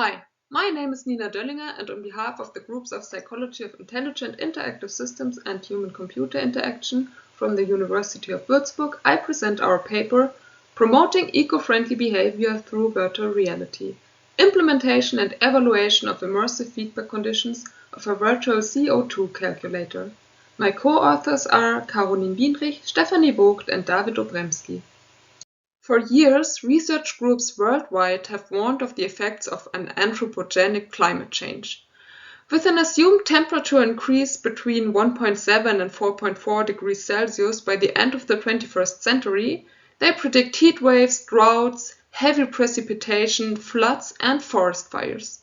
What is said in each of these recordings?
Hi, my name is Nina Döllinger, and on behalf of the groups of Psychology of Intelligent Interactive Systems and Human-Computer Interaction from the University of Würzburg, I present our paper, Promoting Eco-Friendly Behavior Through Virtual Reality, Implementation and Evaluation of Immersive Feedback Conditions of a Virtual CO2 Calculator. My co-authors are Carolin Wienrich, Stefanie Vogt, and David Obremski. For years, research groups worldwide have warned of the effects of an anthropogenic climate change. With an assumed temperature increase between 1.7 and 4.4 degrees Celsius by the end of the 21st century, they predict heat waves, droughts, heavy precipitation, floods, and forest fires.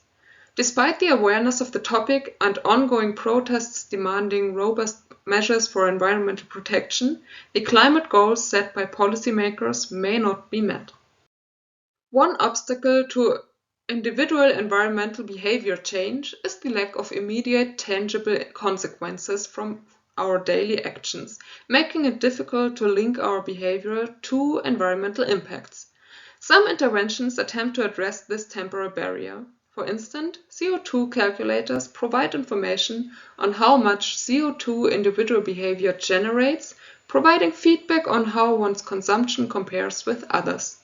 Despite the awareness of the topic and ongoing protests demanding robust measures for environmental protection, the climate goals set by policymakers may not be met. One obstacle to individual environmental behavior change is the lack of immediate, tangible consequences from our daily actions, making it difficult to link our behavior to environmental impacts. Some interventions attempt to address this temporal barrier. For instance, CO2 calculators provide information on how much CO2 individual behavior generates, providing feedback on how one's consumption compares with others.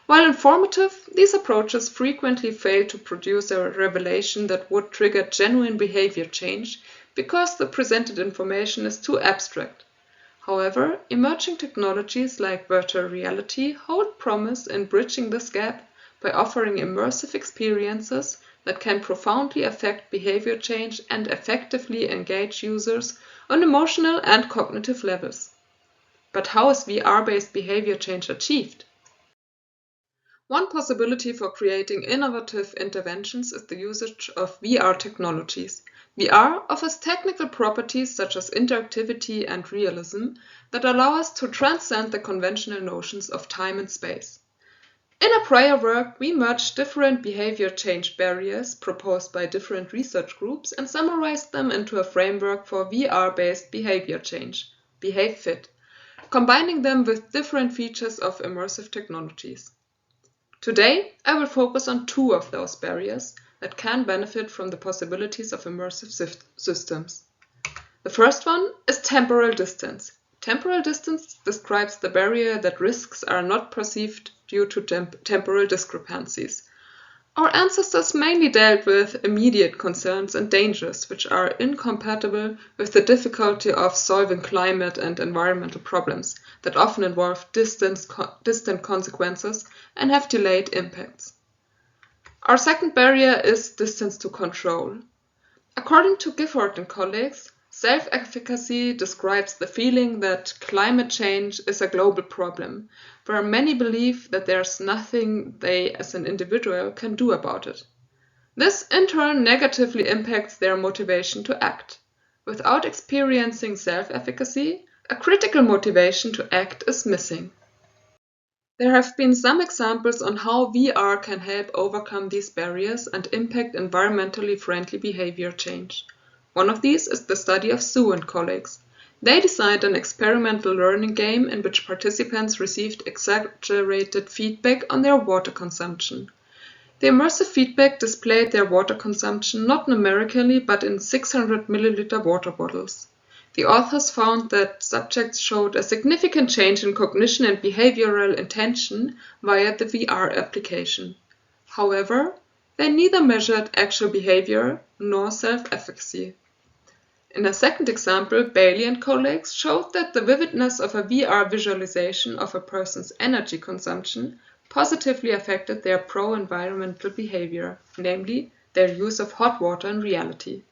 While informative, these approaches frequently fail to produce a revelation that would trigger genuine behavior change because the presented information is too abstract. However, emerging technologies like virtual reality hold promise in bridging this gap by offering immersive experiences that can profoundly affect behavior change and effectively engage users on emotional and cognitive levels. But how is VR-based behavior change achieved? One possibility for creating innovative interventions is the usage of VR technologies. VR offers technical properties such as interactivity and realism that allow us to transcend the conventional notions of time and space. In a prior work, we merged different behavior change barriers proposed by different research groups and summarized them into a framework for VR-based behavior change, BehaveFit, combining them with different features of immersive technologies. Today, I will focus on two of those barriers that can benefit from the possibilities of immersive systems. The first one is temporal distance. Temporal distance describes the barrier that risks are not perceived due to temporal discrepancies. Our ancestors mainly dealt with immediate concerns and dangers which are incompatible with the difficulty of solving climate and environmental problems that often involve distant consequences and have delayed impacts. Our second barrier is distance to control. According to Gifford and colleagues, self-efficacy describes the feeling that climate change is a global problem, where many believe that there's nothing they as an individual can do about it. This in turn negatively impacts their motivation to act. Without experiencing self-efficacy, a critical motivation to act is missing. There have been some examples on how VR can help overcome these barriers and impact environmentally friendly behavior change. One of these is the study of Su and colleagues. They designed an experimental learning game in which participants received exaggerated feedback on their water consumption. The immersive feedback displayed their water consumption not numerically but in 600 milliliter water bottles. The authors found that subjects showed a significant change in cognition and behavioral intention via the VR application. However, they neither measured actual behavior nor self-efficacy. In a second example, Bailey and colleagues showed that the vividness of a VR visualization of a person's energy consumption positively affected their pro-environmental behavior, namely their use of hot water in reality.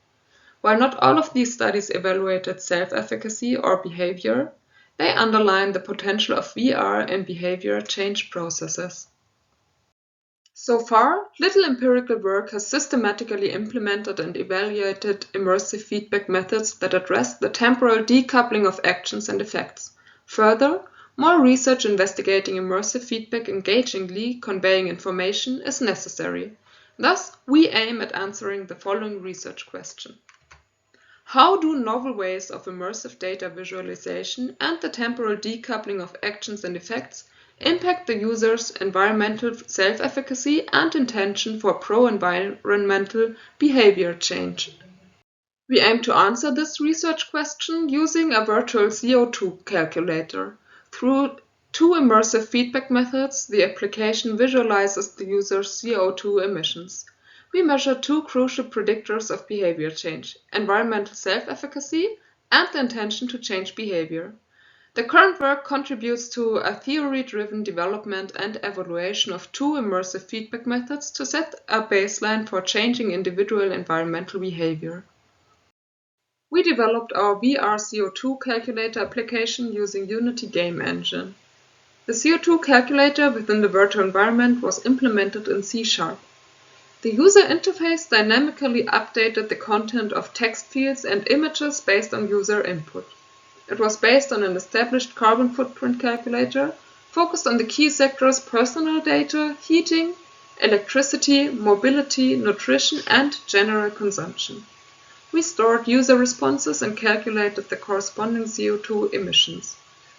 While not all of these studies evaluated self-efficacy or behavior, they underline the potential of VR in behavior change processes. So far, little empirical work has systematically implemented and evaluated immersive feedback methods that address the temporal decoupling of actions and effects. Further, more research investigating immersive feedback engagingly conveying information is necessary. Thus, we aim at answering the following research question. How do novel ways of immersive data visualization and the temporal decoupling of actions and effects impact the user's environmental self-efficacy and intention for pro-environmental behavior change. We aim to answer this research question using a virtual CO2 calculator. Through two immersive feedback methods, the application visualizes the user's CO2 emissions. We measure two crucial predictors of behavior change: environmental self-efficacy and the intention to change behavior. The current work contributes to a theory-driven development and evaluation of two immersive feedback methods to set a baseline for changing individual environmental behavior. We developed our VR CO2 calculator application using Unity game engine. The CO2 calculator within the virtual environment was implemented in C#. The user interface dynamically updated the content of text fields and images based on user input. It was based on an established carbon footprint calculator, focused on the key sectors personal data, heating, electricity, mobility, nutrition, and general consumption. We stored user responses and calculated the corresponding CO2 emissions.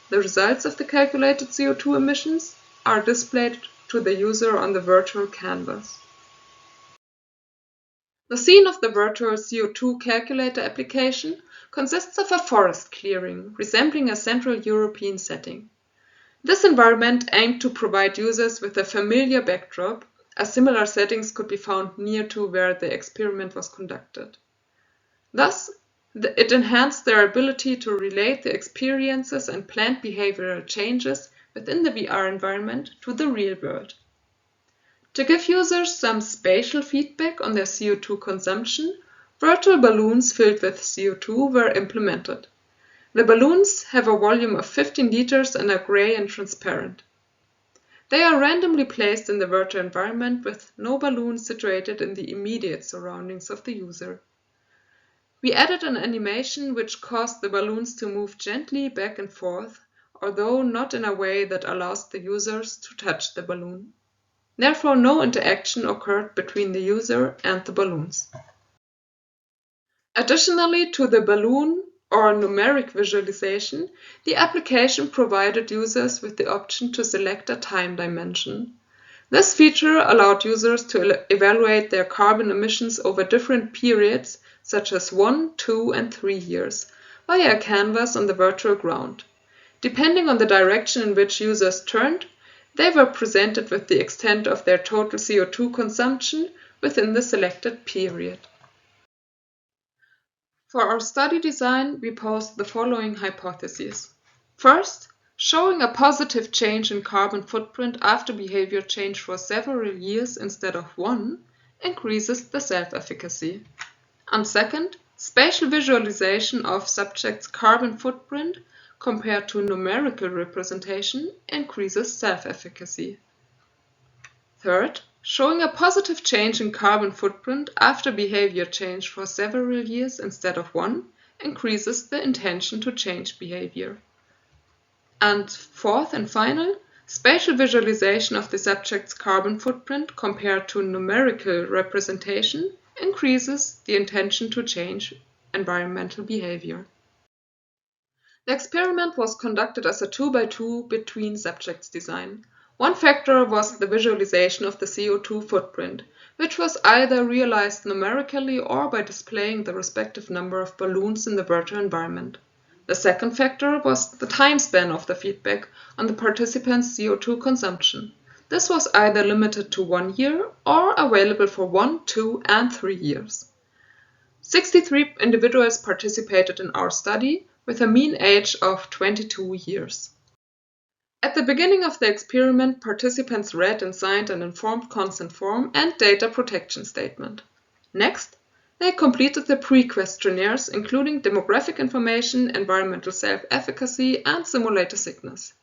The results of the calculated CO2 emissions are displayed to the user on the virtual canvas. The scene of the virtual CO2 calculator application consists of a forest clearing, resembling a Central European setting. This environment aimed to provide users with a familiar backdrop, as similar settings could be found near to where the experiment was conducted. Thus, it enhanced their ability to relate the experiences and planned behavioral changes within the VR environment to the real world. To give users some spatial feedback on their CO2 consumption, virtual balloons filled with CO2 were implemented. The balloons have a volume of 15 liters and are gray and transparent. They are randomly placed in the virtual environment with no balloon situated in the immediate surroundings of the user. We added an animation which caused the balloons to move gently back and forth, although not in a way that allows the users to touch the balloon. Therefore, no interaction occurred between the user and the balloons. Additionally to the balloon or numeric visualization, the application provided users with the option to select a time dimension. This feature allowed users to evaluate their carbon emissions over different periods, such as 1, 2, and 3 years, via a canvas on the virtual ground. Depending on the direction in which users turned, they were presented with the extent of their total CO2 consumption within the selected period. For our study design, we posed the following hypotheses. First, showing a positive change in carbon footprint after behavior change for several years instead of one increases the self-efficacy. And second, spatial visualization of subjects' carbon footprint compared to numerical representation increases self-efficacy. Third, showing a positive change in carbon footprint after behavior change for several years instead of one increases the intention to change behavior. And fourth and final, spatial visualization of the subject's carbon footprint compared to numerical representation increases the intention to change environmental behavior. The experiment was conducted as a 2x2 between subjects design. One factor was the visualization of the CO2 footprint, which was either realized numerically or by displaying the respective number of balloons in the virtual environment. The second factor was the time span of the feedback on the participants' CO2 consumption. This was either limited to 1 year or available for 1, 2, and 3 years. 63 individuals participated in our study with a mean age of 22 years. At the beginning of the experiment, participants read and signed an informed consent form and data protection statement. Next, they completed the pre-questionnaires, including demographic information, environmental self-efficacy, and simulator sickness.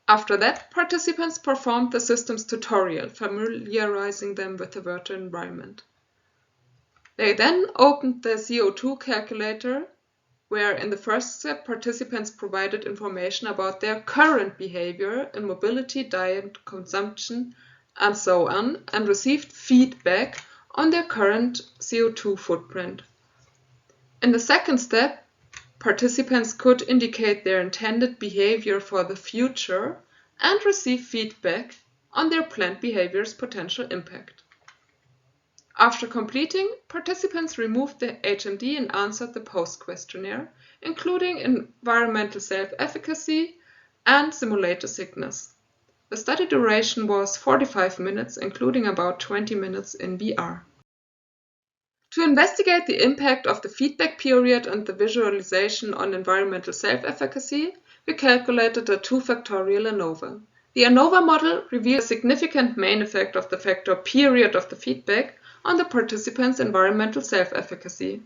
After that, participants performed the system's tutorial, familiarizing them with the virtual environment. They then opened the CO2 calculator, where in the first step, participants provided information about their current behavior in mobility, diet, consumption, and so on, and received feedback on their current CO2 footprint. In the second step, participants could indicate their intended behavior for the future and receive feedback on their planned behavior's potential impact. After completing, participants removed the HMD and answered the post-questionnaire, including environmental self-efficacy and simulator sickness. The study duration was 45 minutes, including about 20 minutes in VR. To investigate the impact of the feedback period and the visualization on environmental self-efficacy, we calculated a 2-factorial ANOVA. The ANOVA model revealed a significant main effect of the factor period of the feedback on the participants' environmental self-efficacy.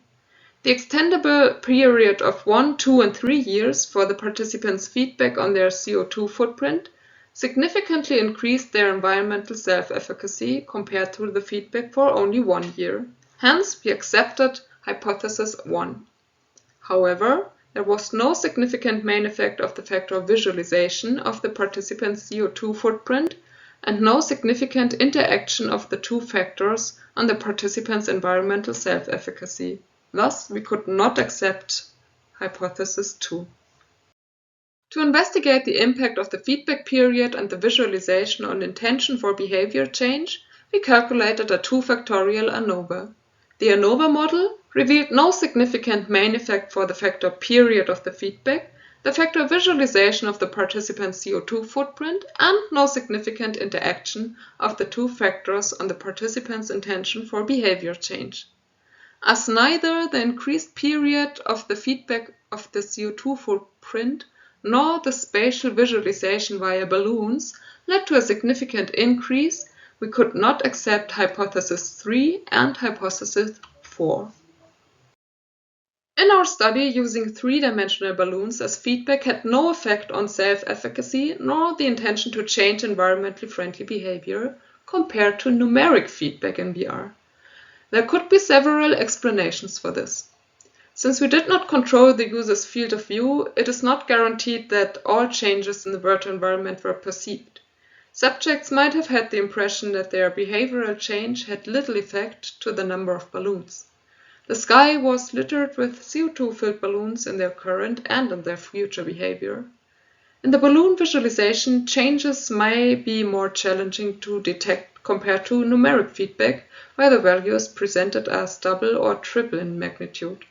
The extendable period of 1, 2, and 3 years for the participants' feedback on their CO2 footprint significantly increased their environmental self-efficacy compared to the feedback for only 1 year. Hence, we accepted hypothesis 1. However, there was no significant main effect of the factor of visualization of the participants' CO2 footprint and no significant interaction of the two factors on the participants' environmental self-efficacy. Thus, we could not accept hypothesis 2. To investigate the impact of the feedback period and the visualization on intention for behavior change, we calculated a 2-factorial ANOVA. The ANOVA model revealed no significant main effect for the factor period of the feedback, the factor visualization of the participant's CO2 footprint, and no significant interaction of the two factors on the participant's intention for behavior change. As neither the increased period of the feedback of the CO2 footprint nor the spatial visualization via balloons led to a significant increase, we could not accept hypothesis 3 and hypothesis 4. In our study, using 3-dimensional balloons as feedback had no effect on self-efficacy nor the intention to change environmentally friendly behavior compared to numeric feedback in VR. There could be several explanations for this. Since we did not control the user's field of view, it is not guaranteed that all changes in the virtual environment were perceived. Subjects might have had the impression that their behavioral change had little effect to the number of balloons. The sky was littered with CO2-filled balloons in their current and in their future behavior. In the balloon visualization, changes may be more challenging to detect compared to numeric feedback, where the value is presented as double or triple in magnitude.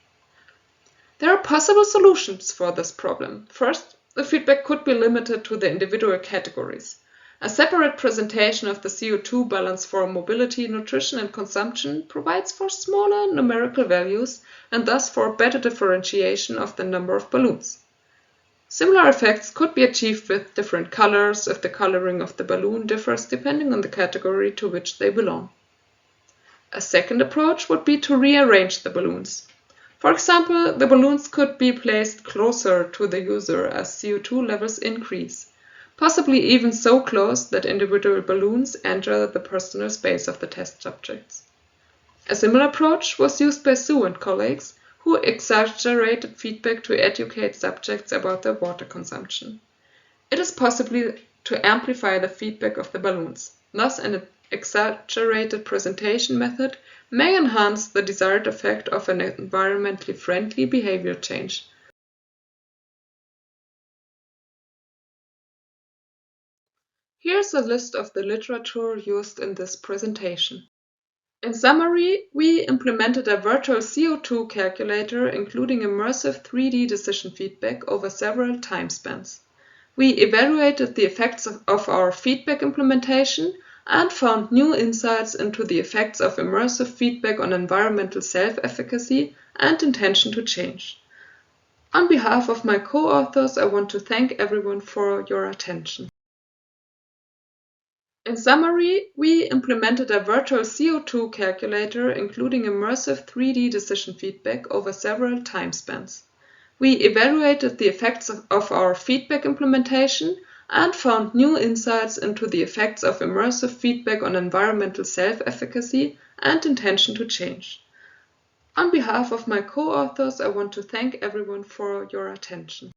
There are possible solutions for this problem. First, the feedback could be limited to the individual categories. A separate presentation of the CO2 balance for mobility, nutrition, and consumption provides for smaller numerical values and thus for better differentiation of the number of balloons. Similar effects could be achieved with different colors if the coloring of the balloon differs depending on the category to which they belong. A second approach would be to rearrange the balloons. For example, the balloons could be placed closer to the user as CO2 levels increase, possibly even so close that individual balloons enter the personal space of the test subjects. A similar approach was used by Su and colleagues, who exaggerated feedback to educate subjects about their water consumption. It is possible to amplify the feedback of the balloons. Thus, an exaggerated presentation method may enhance the desired effect of an environmentally friendly behavior change. Here's a list of the literature used in this presentation. In summary, we implemented a virtual CO2 calculator including immersive 3D decision feedback over several time spans. We evaluated the effects of our feedback implementation and found new insights into the effects of immersive feedback on environmental self-efficacy and intention to change. On behalf of my co-authors, I want to thank everyone for your attention. In summary, we implemented a virtual CO2 calculator including immersive 3D decision feedback over several time spans. We evaluated the effects of our feedback implementation and found new insights into the effects of immersive feedback on environmental self-efficacy and intention to change. On behalf of my co-authors, I want to thank everyone for your attention.